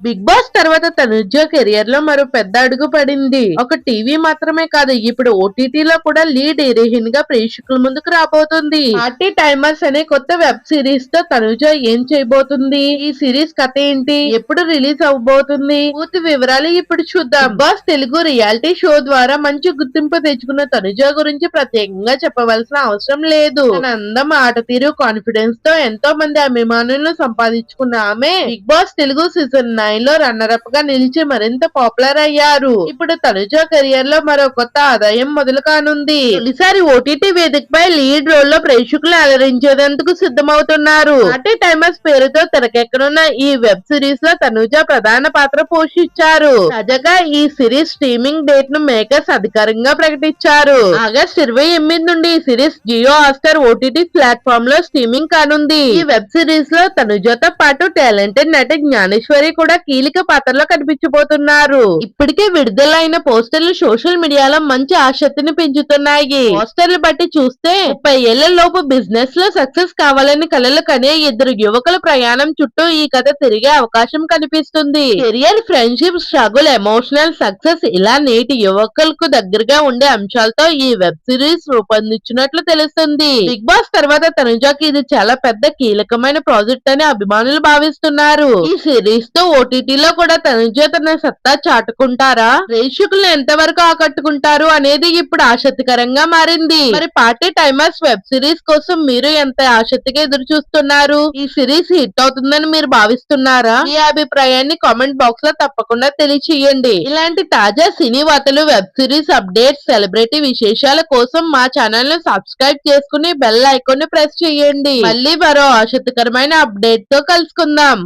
Big boss తర్వాత Tanuja career లో మరో పెద్ద అడుగు పడింది. ఒక టీవీ మాత్రమే కాదు, ఇప్పుడు ఓటీటీలో కూడా లీడ్ హీరోయిన్ గా ప్రేక్షకుల ముందుకు రాబోతుంది. పార్టీ టైమర్స్ అనే కొత్త వెబ్ సిరీస్ తో తనుజ ఏం చేయబోతుంది, ఈ సిరీస్ కథ ఏంటి, ఎప్పుడు రిలీజ్ అవబోతుంది, పూర్తి వివరాలు ఇప్పుడు చూద్దాం. Bigg Boss Telugu reality show ద్వారా మంచి గుర్తింపు తెచ్చుకున్న తనుజ గురించి ప్రత్యేకంగా చెప్పవలసిన అవసరం లేదు. తన అందం, ఆట తీరు, కాన్ఫిడెన్స్ తో ఎంతో మంది అభిమానులను సంపాదించుకున్న ఆమె బిగ్ బాస్ తెలుగు సీజన్ 9 లో రన్నర్ అప్ గా నిలిచి మరింత పాపులర్ అయ్యారు. ఇప్పుడు తనుజ కెరియర్ లో మరో కొత్త ఆదాయం మొదలు కానుంది. తొలిసారి ఓటీటీ వేదికపై లీడ్ రోల్ లో ప్రేక్షకులు అలరించేందుకు సిద్ధమవుతున్నారు. పార్టీ టైమర్స్ పేరుతో తెరకెక్కనున్న ఈ వెబ్ సిరీస్ లో తనుజ ప్రధాన పాత్ర పోషించారు. తాజాగా ఈ సిరీస్ స్ట్రీమింగ్ డేట్ ను మేకర్స్ అధికారికంగా ప్రకటించారు. ఆగస్టు 28 నుండి ఈ series Jio Hotstar OTT platform లో స్ట్రీమింగ్ కానుంది. ఈ వెబ్ సిరీస్ లో తనుజతో పాటు టాలెంటెడ్ నటి జ్ఞానేశ్వరి కూడా కీలక పాత్రలో కనిపించబోతున్నారు. ఇప్పటికే విడుదలైన పోస్టర్లు సోషల్ మీడియాలో మంచి ఆసక్తిని పెంచుతున్నాయి. పోస్టర్లు బట్టి చూస్తే 30 ఏళ్ల లోపు బిజినెస్ లో సక్సెస్ కావాలని కలలు కనే ఇద్దరు యువకుల ప్రయాణం చుట్టూ ఈ కథ తిరిగే అవకాశం కనిపిస్తుంది. Career, friendship, struggle, emotional success ఇలా నేటి యువకులకు దగ్గరగా ఉండే అంశాలతో ఈ వెబ్ సిరీస్ రూపొందించినట్లు తెలుస్తుంది. బిగ్ బాస్ తర్వాత తనుజకి ఇది చాలా పెద్ద కీలకమైన ప్రాజెక్ట్ అని అభిమానులు భావిస్తున్నారు. ఈ సిరీస్ తో ఓటీటీలో కూడా తనుజ తన సత్తా చాటుకుంటారా, ప్రేక్షకులను ఎంతవరకు ఆకట్టుకుంటారు అనేది ఇప్పుడు ఆసక్తికరంగా మారింది. మరి పార్టీ టైమర్స్ వెబ్ సిరీస్ కోసం మీరు ఎంత ఆసక్తిగా ఎదురు చూస్తున్నారు? ఈ సిరీస్ హిట్ అవుతుందని మీరు భావిస్తున్నారా? మీ అభిప్రాయాన్ని కామెంట్ బాక్స్ లో తప్పకుండా తెలియచేయండి. ఇలాంటి తాజా సినీ వార్తలు, వెబ్ సిరీస్ అప్డేట్స్, సెలబ్రిటీ విశేషాల కోసం మా ఛానల్ ను సబ్స్క్రైబ్ చేసుకుని బెల్ ఐకాన్ ని ప్రెస్ చేయండి. మళ్ళీ మరో ఆసక్తికరమైన అప్డేట్ తో కలుసుకుందాం.